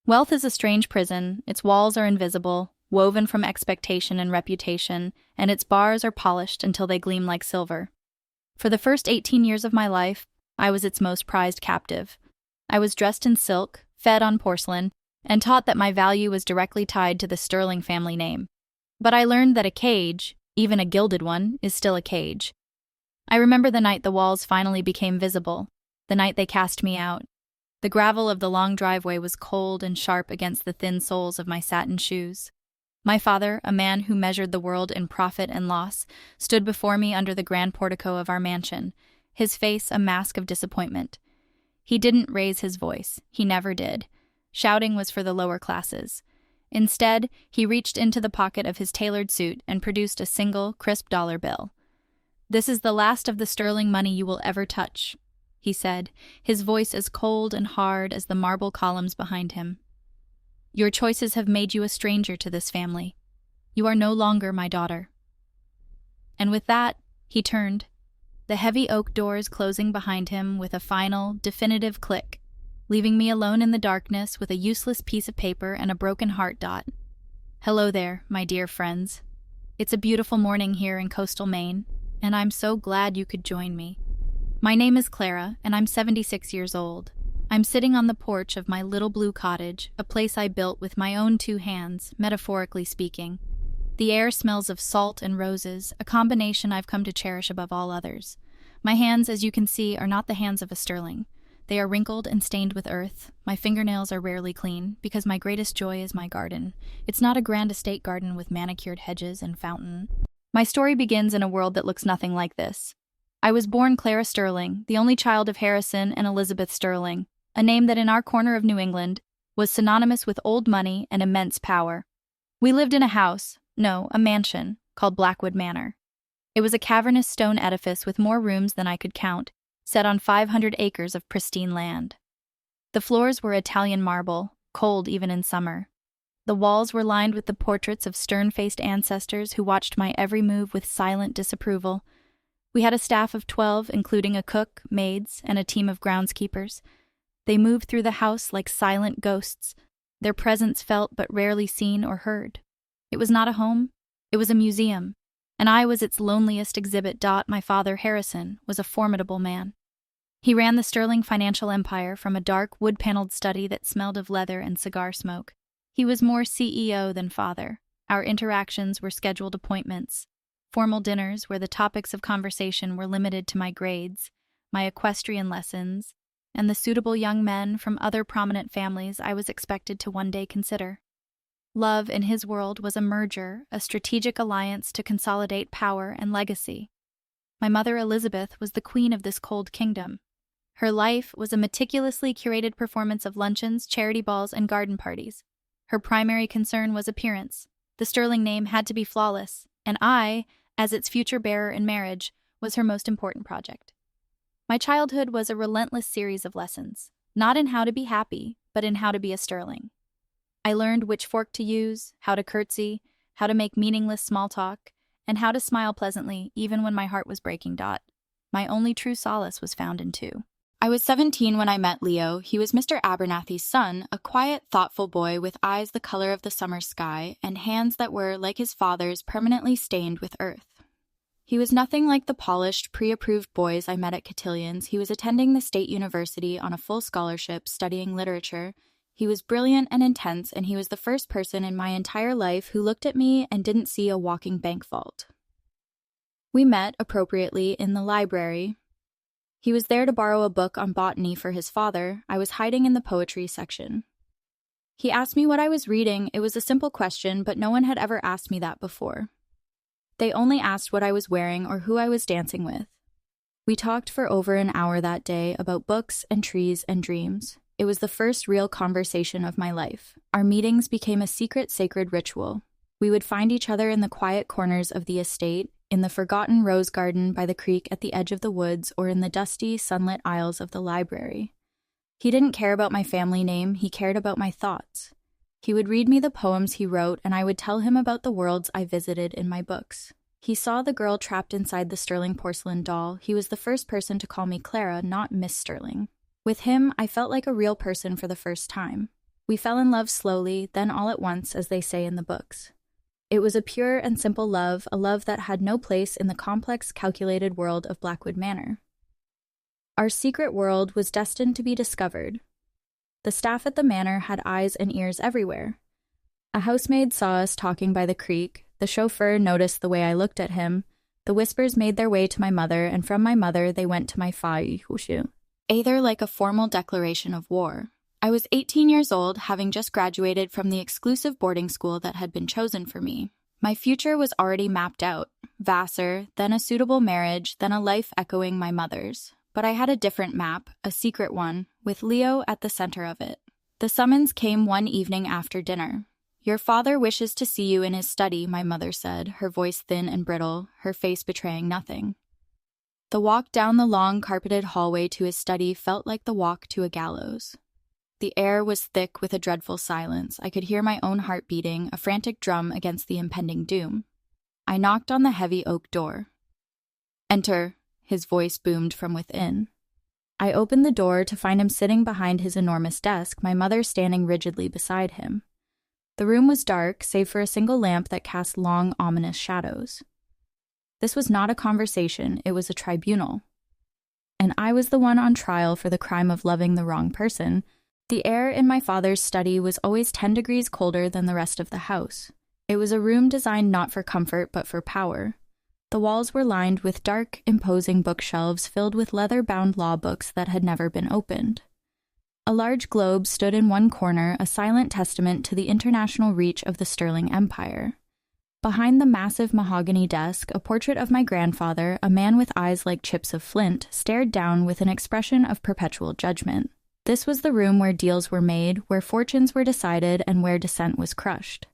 Wealth is a strange prison. Its walls are invisible, woven from expectation and reputation, and its bars are polished until they gleam like silver. For the first 18 years of my life, I was its most prized captive. I was dressed in silk, fed on porcelain, and taught that my value was directly tied to the Sterling family name. But I learned that a cage, even a gilded one, is still a cage. I remember the night the walls finally became visible, the night they cast me out. The gravel of the long driveway was cold and sharp against the thin soles of my satin shoes. My father, a man who measured the world in profit and loss, stood before me under the grand portico of our mansion, his face a mask of disappointment. He didn't raise his voice. He never did. Shouting was for the lower classes. Instead, he reached into the pocket of his tailored suit and produced a single, crisp dollar bill. "This is the last of the sterling money you will ever touch," he said, his voice as cold and hard as the marble columns behind him. "Your choices have made you a stranger to this family. You are no longer my daughter." And with that, he turned, the heavy oak doors closing behind him with a final, definitive click, leaving me alone in the darkness with a useless piece of paper and a broken heart. Hello there, my dear friends. It's a beautiful morning here in coastal Maine, and I'm so glad you could join me. My name is Clara, and I'm 76 years old. I'm sitting on the porch of my little blue cottage, a place I built with my own 2 hands, metaphorically speaking. The air smells of salt and roses, a combination I've come to cherish above all others. My hands, as you can see, are not the hands of a sterling. They are wrinkled and stained with earth. My fingernails are rarely clean, because my greatest joy is my garden. It's not a grand estate garden with manicured hedges and fountain. My story begins in a world that looks nothing like this. I was born Clara Sterling, the only child of Harrison and Elizabeth Sterling, a name that in our corner of New England was synonymous with old money and immense power. We lived in a mansion, called Blackwood Manor. It was a cavernous stone edifice with more rooms than I could count, set on 500 acres of pristine land. The floors were Italian marble, cold even in summer. The walls were lined with the portraits of stern-faced ancestors who watched my every move with silent disapproval. We had a staff of 12, including a cook, maids, and a team of groundskeepers. They moved through the house like silent ghosts, their presence felt but rarely seen or heard. It was not a home, it was a museum, and I was its loneliest exhibit. My father, Harrison, was a formidable man. He ran the Sterling financial empire from a dark, wood-paneled study that smelled of leather and cigar smoke. He was more CEO than father. Our interactions were scheduled appointments, formal dinners where the topics of conversation were limited to my grades, my equestrian lessons, and the suitable young men from other prominent families I was expected to one day consider. Love, in his world, was a merger, a strategic alliance to consolidate power and legacy. My mother, Elizabeth, was the queen of this cold kingdom. Her life was a meticulously curated performance of luncheons, charity balls, and garden parties. Her primary concern was appearance. The Sterling name had to be flawless, and I, as its future bearer in marriage, was her most important project. My childhood was a relentless series of lessons, not in how to be happy, but in how to be a Sterling. I learned which fork to use, how to curtsy, how to make meaningless small talk, and how to smile pleasantly even when my heart was breaking. My only true solace was found in 2. I was 17 when I met Leo. He was Mr. Abernathy's son, a quiet, thoughtful boy with eyes the color of the summer sky and hands that were, like his father's, permanently stained with earth. He was nothing like the polished, pre-approved boys I met at Cotillions. He was attending the State University on a full scholarship, studying literature. He was brilliant and intense, and he was the first person in my entire life who looked at me and didn't see a walking bank vault. We met, appropriately, in the library. He was there to borrow a book on botany for his father. I was hiding in the poetry section. He asked me what I was reading. It was a simple question, but no one had ever asked me that before. They only asked what I was wearing or who I was dancing with. We talked for over an hour that day about books and trees and dreams. It was the first real conversation of my life. Our meetings became a secret, sacred ritual. We would find each other in the quiet corners of the estate, in the forgotten rose garden by the creek at the edge of the woods, or in the dusty, sunlit aisles of the library. He didn't care about my family name, he cared about my thoughts. He would read me the poems he wrote, and I would tell him about the worlds I visited in my books. He saw the girl trapped inside the Sterling porcelain doll. He was the first person to call me Clara, not Miss Sterling. With him, I felt like a real person for the first time. We fell in love slowly, then all at once, as they say in the books. It was a pure and simple love, a love that had no place in the complex, calculated world of Blackwood Manor. Our secret world was destined to be discovered. The staff at the manor had eyes and ears everywhere. A housemaid saw us talking by the creek, the chauffeur noticed the way I looked at him, the whispers made their way to my mother, and from my mother they went to my father, either like a formal declaration of war. I was 18 years old, having just graduated from the exclusive boarding school that had been chosen for me. My future was already mapped out. Vassar, then a suitable marriage, then a life echoing my mother's. But I had a different map, a secret one, with Leo at the center of it. The summons came one evening after dinner. "Your father wishes to see you in his study," my mother said, her voice thin and brittle, her face betraying nothing. The walk down the long, carpeted hallway to his study felt like the walk to a gallows. The air was thick with a dreadful silence. I could hear my own heart beating, a frantic drum against the impending doom. I knocked on the heavy oak door. "Enter," his voice boomed from within. I opened the door to find him sitting behind his enormous desk, my mother standing rigidly beside him. The room was dark, save for a single lamp that cast long, ominous shadows. This was not a conversation, it was a tribunal. And I was the one on trial for the crime of loving the wrong person. The air in my father's study was always 10 degrees colder than the rest of the house. It was a room designed not for comfort, but for power. The walls were lined with dark, imposing bookshelves filled with leather-bound law books that had never been opened. A large globe stood in one corner, a silent testament to the international reach of the Sterling Empire. Behind the massive mahogany desk, a portrait of my grandfather, a man with eyes like chips of flint, stared down with an expression of perpetual judgment. This was the room where deals were made, where fortunes were decided, and where dissent was crushed.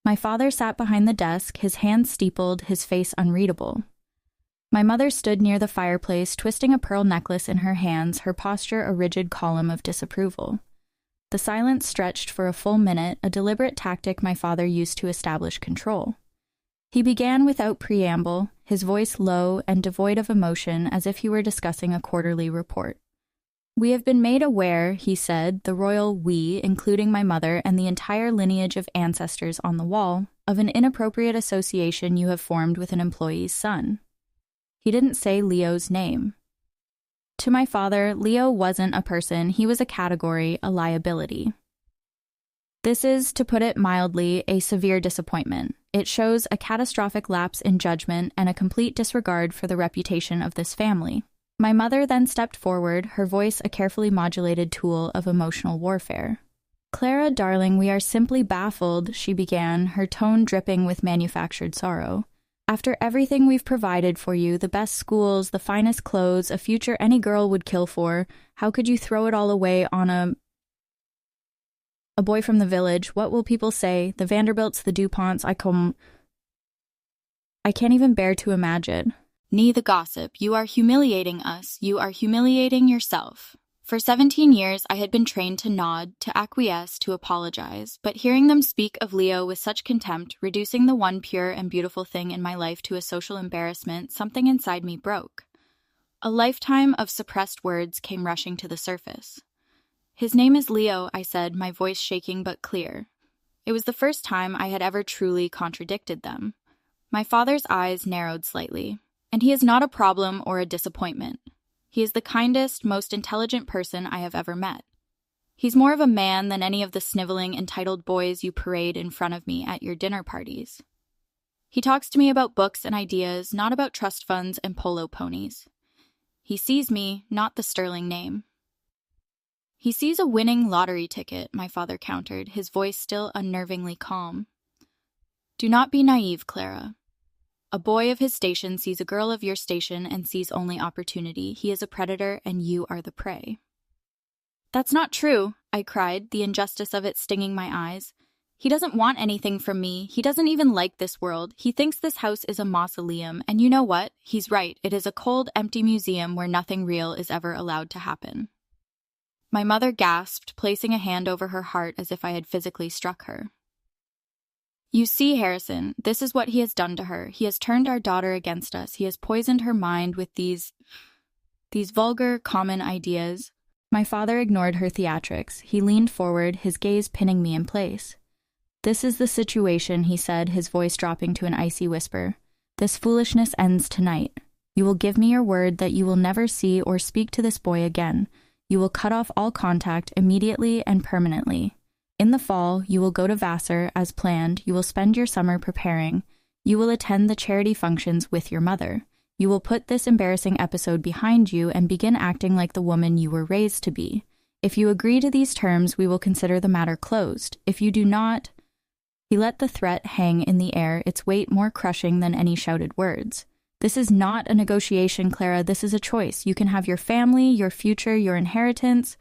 My father sat behind the desk, his hands steepled, his face unreadable. My mother stood near the fireplace, twisting a pearl necklace in her hands, her posture a rigid column of disapproval. The silence stretched for a full minute, a deliberate tactic my father used to establish control. He began without preamble, his voice low and devoid of emotion, as if he were discussing a quarterly report. "We have been made aware," he said, the royal we, including my mother and the entire lineage of ancestors on the wall, "of an inappropriate association you have formed with an employee's son." He didn't say Leo's name. To my father, Leo wasn't a person, he was a category, a liability. This is, to put it mildly, a severe disappointment. It shows a catastrophic lapse in judgment and a complete disregard for the reputation of this family. My mother then stepped forward, her voice a carefully modulated tool of emotional warfare. "Clara, darling, we are simply baffled," she began, her tone dripping with manufactured sorrow. "After everything we've provided for you, the best schools, the finest clothes, a future any girl would kill for, how could you throw it all away on a boy from the village? What will people say? The Vanderbilts, the DuPonts, I can't even bear to imagine." "Nee the gossip, you are humiliating us, you are humiliating yourself." For 17 years, I had been trained to nod, to acquiesce, to apologize, but hearing them speak of Leo with such contempt, reducing the one pure and beautiful thing in my life to a social embarrassment, something inside me broke. A lifetime of suppressed words came rushing to the surface. "His name is Leo," I said, my voice shaking but clear. It was the first time I had ever truly contradicted them. My father's eyes narrowed slightly. "And he is not a problem or a disappointment. He is the kindest, most intelligent person I have ever met. He's more of a man than any of the sniveling, entitled boys you parade in front of me at your dinner parties. He talks to me about books and ideas, not about trust funds and polo ponies. He sees me, not the sterling name." "He sees a winning lottery ticket," my father countered, his voice still unnervingly calm. "Do not be naive, Clara. A boy of his station sees a girl of your station and sees only opportunity. He is a predator and you are the prey." "That's not true," I cried, the injustice of it stinging my eyes. "He doesn't want anything from me. He doesn't even like this world. He thinks this house is a mausoleum, and you know what? He's right. It is a cold, empty museum where nothing real is ever allowed to happen." My mother gasped, placing a hand over her heart as if I had physically struck her. "You see, Harrison, this is what he has done to her. He has turned our daughter against us. He has poisoned her mind with these vulgar, common ideas. My father ignored her theatrics. He leaned forward, his gaze pinning me in place. "This is the situation," he said, his voice dropping to an icy whisper. "This foolishness ends tonight. You will give me your word that you will never see or speak to this boy again. You will cut off all contact immediately and permanently. In the fall, you will go to Vassar as planned. You will spend your summer preparing. You will attend the charity functions with your mother. You will put this embarrassing episode behind you and begin acting like the woman you were raised to be. If you agree to these terms, we will consider the matter closed. If you do not..." He let the threat hang in the air, its weight more crushing than any shouted words. "This is not a negotiation, Clara. This is a choice. You can have your family, your future, your inheritance,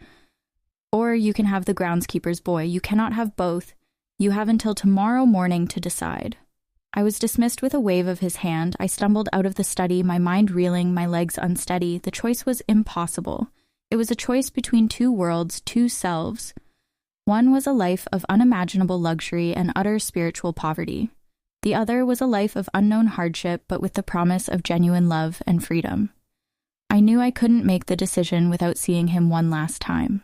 or you can have the groundskeeper's boy. You cannot have both. You have until tomorrow morning to decide." I was dismissed with a wave of his hand. I stumbled out of the study, my mind reeling, my legs unsteady. The choice was impossible. It was a choice between two worlds, two selves. One was a life of unimaginable luxury and utter spiritual poverty. The other was a life of unknown hardship, but with the promise of genuine love and freedom. I knew I couldn't make the decision without seeing him one last time.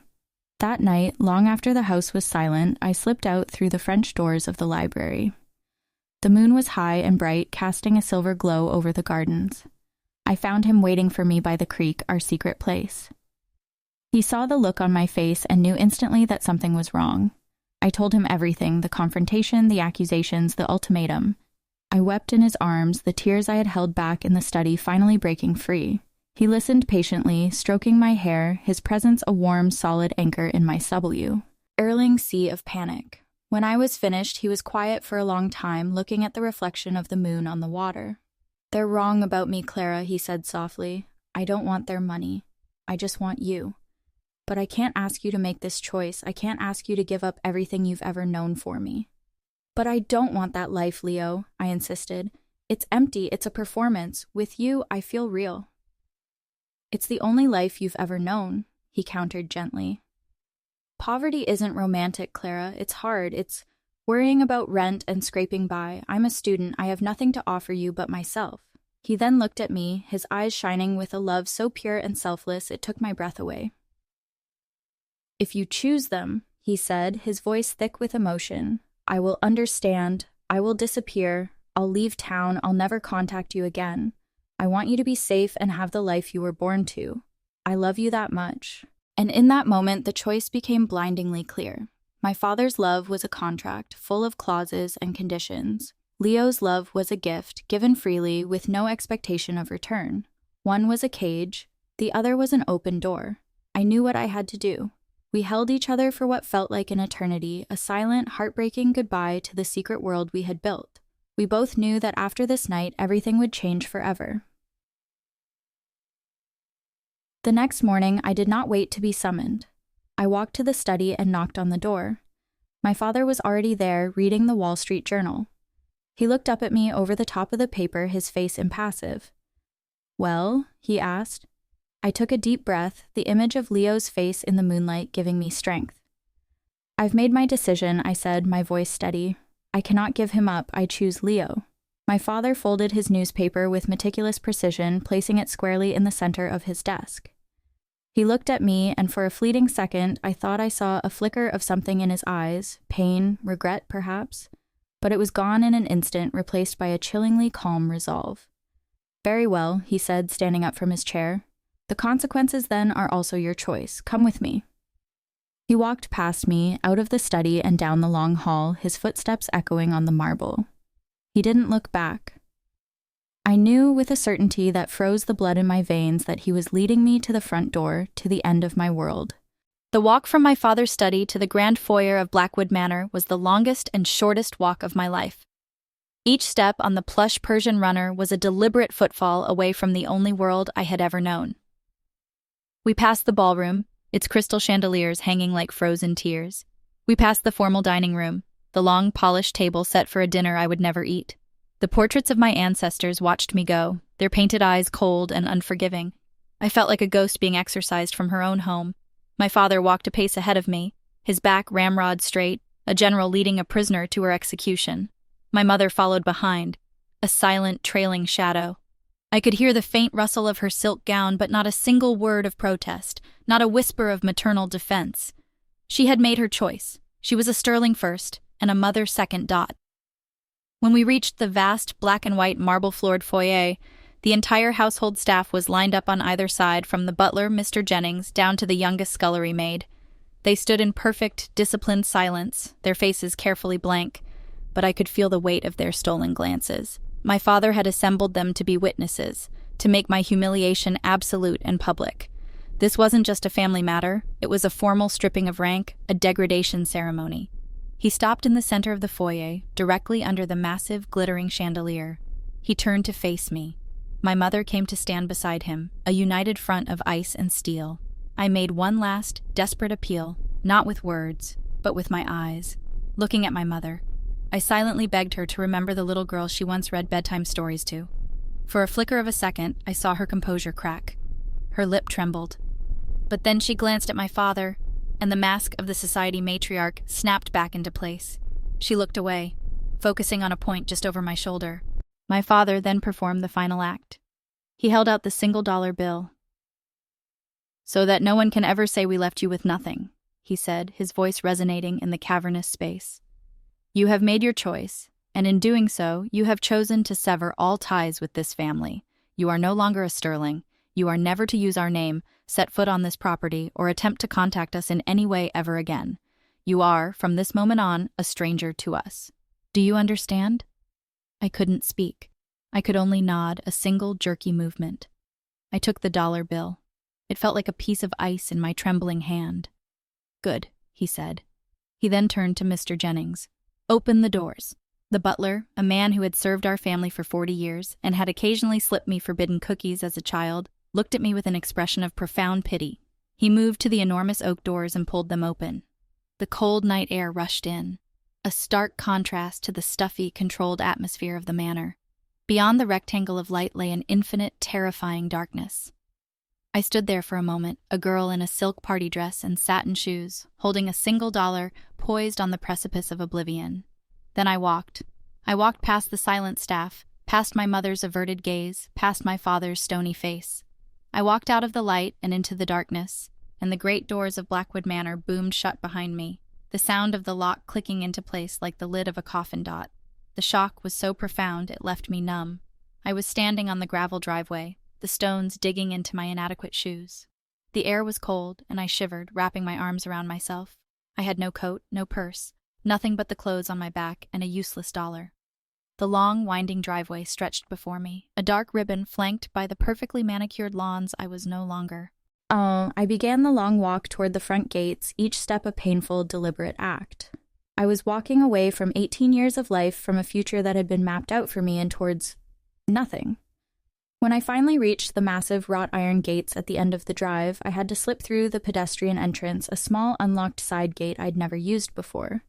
That night, long after the house was silent, I slipped out through the French doors of the library. The moon was high and bright, casting a silver glow over the gardens. I found him waiting for me by the creek, our secret place. He saw the look on my face and knew instantly that something was wrong. I told him everything, the confrontation, the accusations, the ultimatum. I wept in his arms, the tears I had held back in the study finally breaking free. He listened patiently, stroking my hair, his presence a warm, solid anchor in my swirling sea of panic. When I was finished, he was quiet for a long time, looking at the reflection of the moon on the water. "They're wrong about me, Clara," he said softly. "I don't want their money. I just want you. But I can't ask you to make this choice. I can't ask you to give up everything you've ever known for me." "But I don't want that life, Leo," I insisted. "It's empty. It's a performance. With you, I feel real." "It's the only life you've ever known," he countered gently. "Poverty isn't romantic, Clara. It's hard. It's worrying about rent and scraping by. I'm a student. I have nothing to offer you but myself." He then looked at me, his eyes shining with a love so pure and selfless it took my breath away. "If you choose them," he said, his voice thick with emotion, "I will understand. I will disappear. I'll leave town. I'll never contact you again. I want you to be safe and have the life you were born to. I love you that much." And in that moment, the choice became blindingly clear. My father's love was a contract, full of clauses and conditions. Leo's love was a gift, given freely, with no expectation of return. One was a cage, the other was an open door. I knew what I had to do. We held each other for what felt like an eternity, a silent, heartbreaking goodbye to the secret world we had built. We both knew that after this night, everything would change forever. The next morning, I did not wait to be summoned. I walked to the study and knocked on the door. My father was already there, reading the Wall Street Journal. He looked up at me over the top of the paper, his face impassive. "Well?" he asked. I took a deep breath, the image of Leo's face in the moonlight giving me strength. "I've made my decision," I said, my voice steady. "I cannot give him up. I choose Leo." My father folded his newspaper with meticulous precision, placing it squarely in the center of his desk. He looked at me, and for a fleeting second, I thought I saw a flicker of something in his eyes, pain, regret, perhaps. But it was gone in an instant, replaced by a chillingly calm resolve. "Very well," he said, standing up from his chair. "The consequences, then, are also your choice. Come with me." He walked past me, out of the study and down the long hall, his footsteps echoing on the marble. He didn't look back. I knew with a certainty that froze the blood in my veins that he was leading me to the front door, to the end of my world. The walk from my father's study to the grand foyer of Blackwood Manor was the longest and shortest walk of my life. Each step on the plush Persian runner was a deliberate footfall away from the only world I had ever known. We passed the ballroom, its crystal chandeliers hanging like frozen tears. We passed the formal dining room, the long, polished table set for a dinner I would never eat. The portraits of my ancestors watched me go, their painted eyes cold and unforgiving. I felt like a ghost being exorcised from her own home. My father walked a pace ahead of me, his back ramrod straight, a general leading a prisoner to her execution. My mother followed behind, a silent, trailing shadow. I could hear the faint rustle of her silk gown, but not a single word of protest, not a whisper of maternal defense. She had made her choice. She was a Sterling first and a mother second. When we reached the vast black and white marble-floored foyer, the entire household staff was lined up on either side, from the butler, Mr. Jennings, down to the youngest scullery maid. They stood in perfect, disciplined silence, their faces carefully blank, but I could feel the weight of their stolen glances. My father had assembled them to be witnesses, to make my humiliation absolute and public. This wasn't just a family matter, it was a formal stripping of rank, a degradation ceremony. He stopped in the center of the foyer, directly under the massive, glittering chandelier. He turned to face me. My mother came to stand beside him, a united front of ice and steel. I made one last, desperate appeal, not with words, but with my eyes. Looking at my mother, I silently begged her to remember the little girl she once read bedtime stories to. For a flicker of a second, I saw her composure crack. Her lip trembled. But then she glanced at my father, and the mask of the society matriarch snapped back into place. She looked away, focusing on a point just over my shoulder. My father then performed the final act. He held out the $1 bill. "So that no one can ever say we left you with nothing," he said, his voice resonating in the cavernous space. "You have made your choice, and in doing so, you have chosen to sever all ties with this family. You are no longer a Sterling. You are never to use our name, set foot on this property, or attempt to contact us in any way ever again. You are, from this moment on, a stranger to us. Do you understand?" I couldn't speak. I could only nod, a single jerky movement. I took the dollar bill. It felt like a piece of ice in my trembling hand. "Good," he said. He then turned to Mr. Jennings. "Open the doors." The butler, a man who had served our family for 40 years and had occasionally slipped me forbidden cookies as a child, looked at me with an expression of profound pity. He moved to the enormous oak doors and pulled them open. The cold night air rushed in, a stark contrast to the stuffy, controlled atmosphere of the manor. Beyond the rectangle of light lay an infinite, terrifying darkness. I stood there for a moment, a girl in a silk party dress and satin shoes, holding a $1 poised on the precipice of oblivion. Then I walked. I walked past the silent staff, past my mother's averted gaze, past my father's stony face. I walked out of the light and into the darkness, and the great doors of Blackwood Manor boomed shut behind me, the sound of the lock clicking into place like the lid of a coffin dot. The shock was so profound it left me numb. I was standing on the gravel driveway, the stones digging into my inadequate shoes. The air was cold, and I shivered, wrapping my arms around myself. I had no coat, no purse, nothing but the clothes on my back and a useless dollar. The long, winding driveway stretched before me, a dark ribbon flanked by the perfectly manicured lawns I was no longer. I began the long walk toward the front gates, each step a painful, deliberate act. I was walking away from 18 years of life, from a future that had been mapped out for me, and towards nothing. When I finally reached the massive wrought iron gates at the end of the drive, I had to slip through the pedestrian entrance, a small unlocked side gate I'd never used before.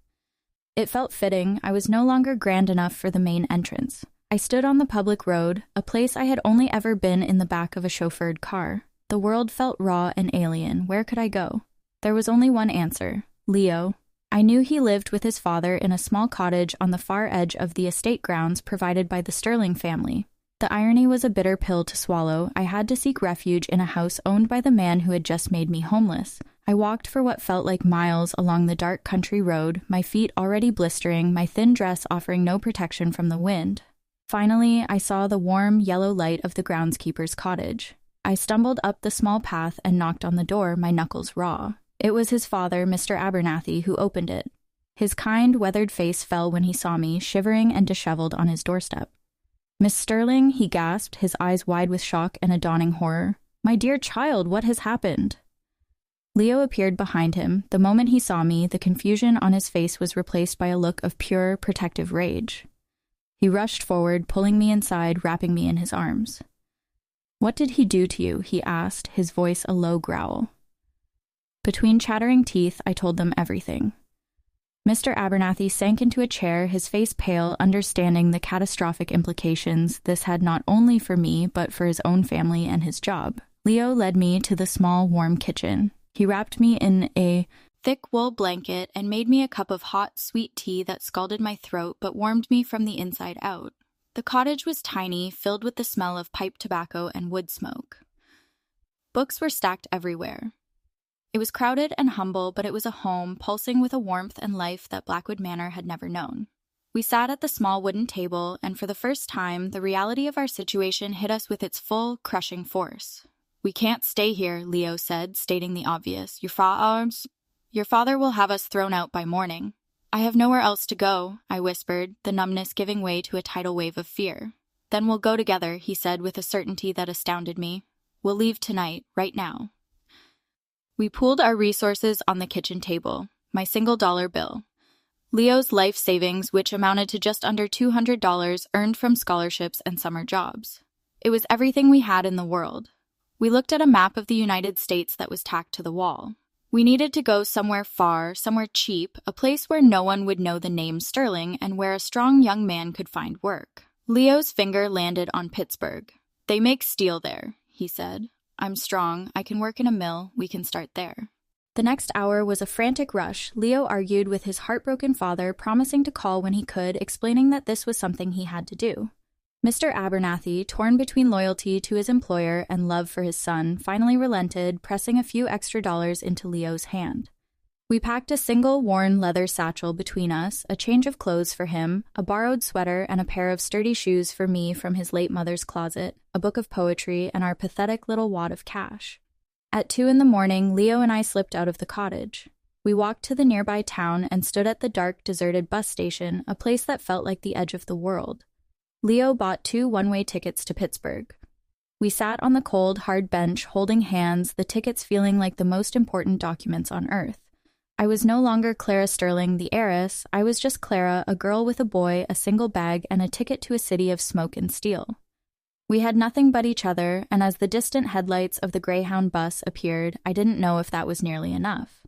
It felt fitting. I was no longer grand enough for the main entrance. I stood on the public road, a place I had only ever been in the back of a chauffeured car. The world felt raw and alien. Where could I go? There was only one answer: Leo. I knew he lived with his father in a small cottage on the far edge of the estate grounds provided by the Sterling family. The irony was a bitter pill to swallow. I had to seek refuge in a house owned by the man who had just made me homeless. I walked for what felt like miles along the dark country road, my feet already blistering, my thin dress offering no protection from the wind. Finally, I saw the warm, yellow light of the groundskeeper's cottage. I stumbled up the small path and knocked on the door, my knuckles raw. It was his father, Mr. Abernathy, who opened it. His kind, weathered face fell when he saw me, shivering and disheveled on his doorstep. "Miss Sterling," he gasped, his eyes wide with shock and a dawning horror. "My dear child, what has happened?" Leo appeared behind him. The moment he saw me, the confusion on his face was replaced by a look of pure, protective rage. He rushed forward, pulling me inside, wrapping me in his arms. "What did he do to you?" he asked, his voice a low growl. Between chattering teeth, I told them everything. Mr. Abernathy sank into a chair, his face pale, understanding the catastrophic implications this had not only for me, but for his own family and his job. Leo led me to the small, warm kitchen. He wrapped me in a thick wool blanket and made me a cup of hot, sweet tea that scalded my throat but warmed me from the inside out. The cottage was tiny, filled with the smell of pipe tobacco and wood smoke. Books were stacked everywhere. It was crowded and humble, but it was a home pulsing with a warmth and life that Blackwood Manor had never known. We sat at the small wooden table, and for the first time, the reality of our situation hit us with its full, crushing force. "We can't stay here," Leo said, stating the obvious. Your father will have us thrown out by morning." "I have nowhere else to go," I whispered, the numbness giving way to a tidal wave of fear. "Then we'll go together," he said with a certainty that astounded me. "We'll leave tonight, right now." We pooled our resources on the kitchen table, my $1 bill. Leo's life savings, which amounted to just under $200 earned from scholarships and summer jobs. It was everything we had in the world. We looked at a map of the United States that was tacked to the wall. We needed to go somewhere far, somewhere cheap, a place where no one would know the name Sterling and where a strong young man could find work. Leo's finger landed on Pittsburgh. "They make steel there," he said. "I'm strong. I can work in a mill. We can start there." The next hour was a frantic rush. Leo argued with his heartbroken father, promising to call when he could, explaining that this was something he had to do. Mr. Abernathy, torn between loyalty to his employer and love for his son, finally relented, pressing a few extra dollars into Leo's hand. We packed a single worn leather satchel between us, a change of clothes for him, a borrowed sweater and a pair of sturdy shoes for me from his late mother's closet, a book of poetry, and our pathetic little wad of cash. At 2 a.m, Leo and I slipped out of the cottage. We walked to the nearby town and stood at the dark, deserted bus station, a place that felt like the edge of the world. Leo bought 2 one-way tickets to Pittsburgh. We sat on the cold, hard bench, holding hands, the tickets feeling like the most important documents on earth. I was no longer Clara Sterling, the heiress. I was just Clara, a girl with a boy, a single bag, and a ticket to a city of smoke and steel. We had nothing but each other, and as the distant headlights of the Greyhound bus appeared, I didn't know if that was nearly enough.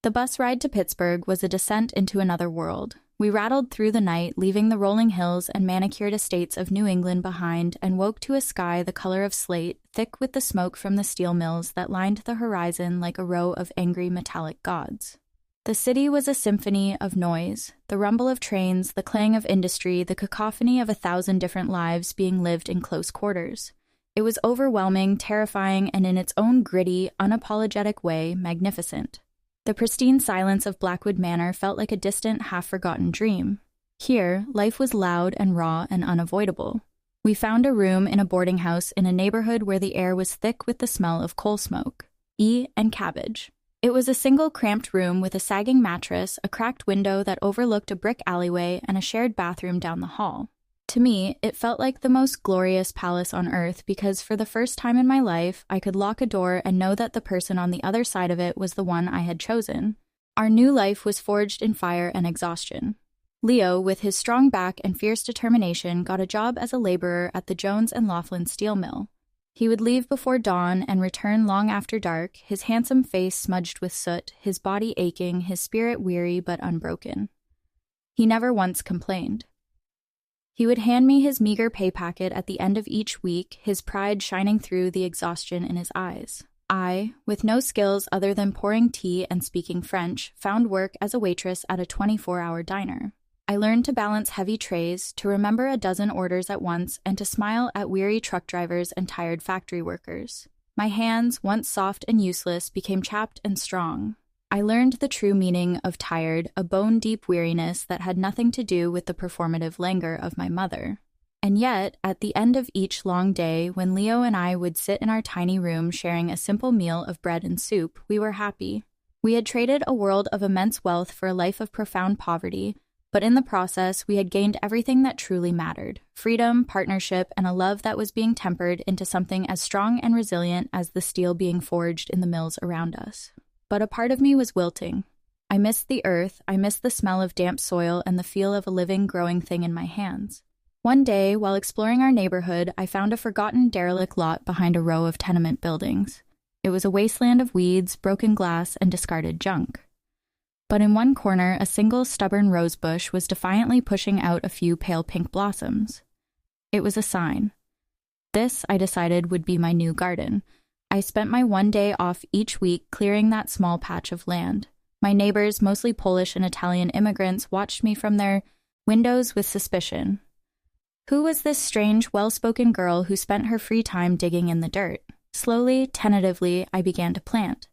The bus ride to Pittsburgh was a descent into another world. We rattled through the night, leaving the rolling hills and manicured estates of New England behind, and woke to a sky the color of slate, thick with the smoke from the steel mills that lined the horizon like a row of angry metallic gods. The city was a symphony of noise, the rumble of trains, the clang of industry, the cacophony of 1,000 different lives being lived in close quarters. It was overwhelming, terrifying, and in its own gritty, unapologetic way, magnificent. The pristine silence of Blackwood Manor felt like a distant, half-forgotten dream. Here, life was loud and raw and unavoidable. We found a room in a boarding house in a neighborhood where the air was thick with the smell of coal smoke and cabbage. It was a single cramped room with a sagging mattress, a cracked window that overlooked a brick alleyway, and a shared bathroom down the hall. To me, it felt like the most glorious palace on earth because for the first time in my life, I could lock a door and know that the person on the other side of it was the one I had chosen. Our new life was forged in fire and exhaustion. Leo, with his strong back and fierce determination, got a job as a laborer at the Jones and Laughlin steel mill. He would leave before dawn and return long after dark, his handsome face smudged with soot, his body aching, his spirit weary but unbroken. He never once complained. He would hand me his meager pay packet at the end of each week, his pride shining through the exhaustion in his eyes. I, with no skills other than pouring tea and speaking French, found work as a waitress at a 24-hour diner. I learned to balance heavy trays, to remember a dozen orders at once, and to smile at weary truck drivers and tired factory workers. My hands, once soft and useless, became chapped and strong. I learned the true meaning of tired, a bone-deep weariness that had nothing to do with the performative languor of my mother. And yet, at the end of each long day, when Leo and I would sit in our tiny room sharing a simple meal of bread and soup, we were happy. We had traded a world of immense wealth for a life of profound poverty, but in the process, we had gained everything that truly mattered: freedom, partnership, and a love that was being tempered into something as strong and resilient as the steel being forged in the mills around us. But a part of me was wilting. I missed the earth, I missed the smell of damp soil and the feel of a living, growing thing in my hands. One day, while exploring our neighborhood, I found a forgotten derelict lot behind a row of tenement buildings. It was a wasteland of weeds, broken glass, and discarded junk. But in one corner, a single stubborn rose bush was defiantly pushing out a few pale pink blossoms. It was a sign. This, I decided, would be my new garden. I spent my one day off each week clearing that small patch of land. My neighbors, mostly Polish and Italian immigrants, watched me from their windows with suspicion. Who was this strange, well-spoken girl who spent her free time digging in the dirt? Slowly, tentatively, I began to plant.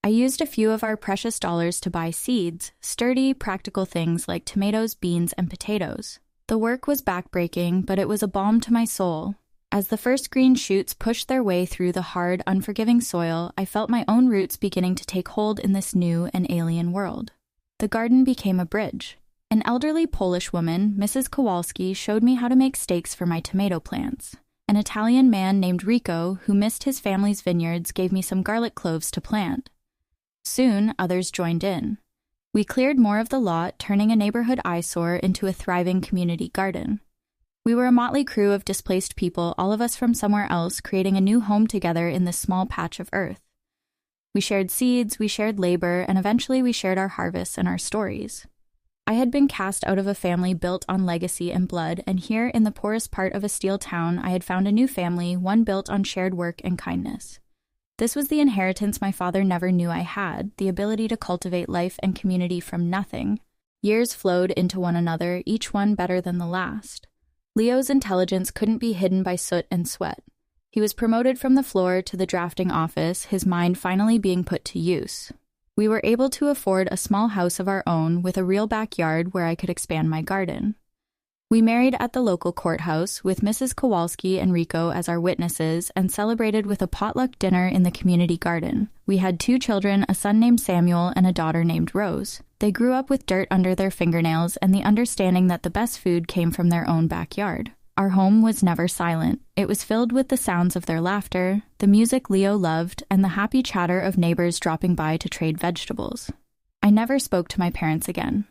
I used a few of our precious dollars to buy seeds, sturdy, practical things like tomatoes, beans, and potatoes. The work was backbreaking, but it was a balm to my soul. As the first green shoots pushed their way through the hard, unforgiving soil, I felt my own roots beginning to take hold in this new and alien world. The garden became a bridge. An elderly Polish woman, Mrs. Kowalski, showed me how to make stakes for my tomato plants. An Italian man named Rico, who missed his family's vineyards, gave me some garlic cloves to plant. Soon, others joined in. We cleared more of the lot, turning a neighborhood eyesore into a thriving community garden. We were a motley crew of displaced people, all of us from somewhere else, creating a new home together in this small patch of earth. We shared seeds, we shared labor, and eventually we shared our harvests and our stories. I had been cast out of a family built on legacy and blood, and here in the poorest part of a steel town, I had found a new family, one built on shared work and kindness. This was the inheritance my father never knew I had, the ability to cultivate life and community from nothing. Years flowed into one another, each one better than the last. Leo's intelligence couldn't be hidden by soot and sweat. He was promoted from the floor to the drafting office, his mind finally being put to use. We were able to afford a small house of our own with a real backyard where I could expand my garden. We married at the local courthouse with Mrs. Kowalski and Rico as our witnesses and celebrated with a potluck dinner in the community garden. We had 2 children, a son named Samuel and a daughter named Rose. They grew up with dirt under their fingernails and the understanding that the best food came from their own backyard. Our home was never silent. It was filled with the sounds of their laughter, the music Leo loved, and the happy chatter of neighbors dropping by to trade vegetables. I never spoke to my parents again.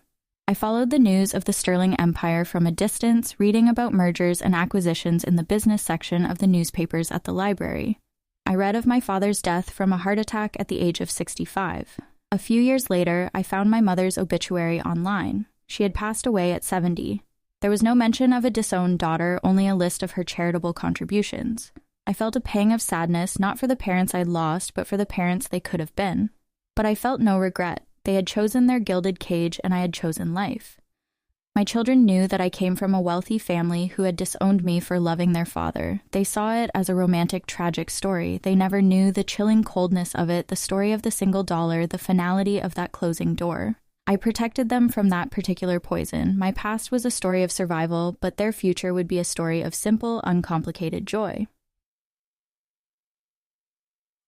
I followed the news of the Sterling Empire from a distance, reading about mergers and acquisitions in the business section of the newspapers at the library. I read of my father's death from a heart attack at the age of 65. A few years later, I found my mother's obituary online. She had passed away at 70. There was no mention of a disowned daughter, only a list of her charitable contributions. I felt a pang of sadness, not for the parents I'd lost, but for the parents they could have been. But I felt no regret. They had chosen their gilded cage, and I had chosen life. My children knew that I came from a wealthy family who had disowned me for loving their father. They saw it as a romantic, tragic story. They never knew the chilling coldness of it, the story of the single dollar, the finality of that closing door. I protected them from that particular poison. My past was a story of survival, but their future would be a story of simple, uncomplicated joy.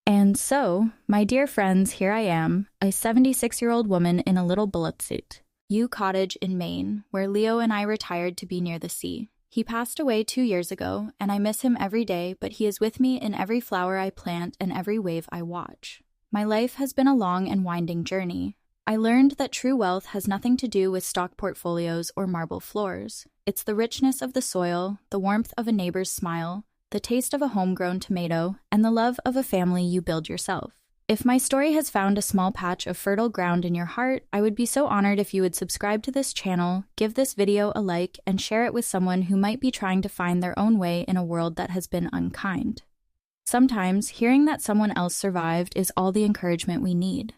And so, my dear friends, here I am, a 76-year-old woman in a little bullet suit. U Cottage in Maine, where Leo and I retired to be near the sea. He passed away 2 years ago, and I miss him every day, but he is with me in every flower I plant and every wave I watch. My life has been a long and winding journey. I learned that true wealth has nothing to do with stock portfolios or marble floors. It's the richness of the soil, the warmth of a neighbor's smile, the taste of a homegrown tomato, and the love of a family you build yourself. If my story has found a small patch of fertile ground in your heart, I would be so honored if you would subscribe to this channel, give this video a like, and share it with someone who might be trying to find their own way in a world that has been unkind. Sometimes, hearing that someone else survived is all the encouragement we need.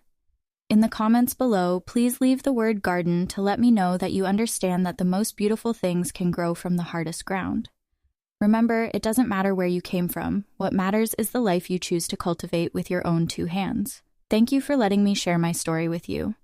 In the comments below, please leave the word garden to let me know that you understand that the most beautiful things can grow from the hardest ground. Remember, it doesn't matter where you came from. What matters is the life you choose to cultivate with your own 2 hands. Thank you for letting me share my story with you.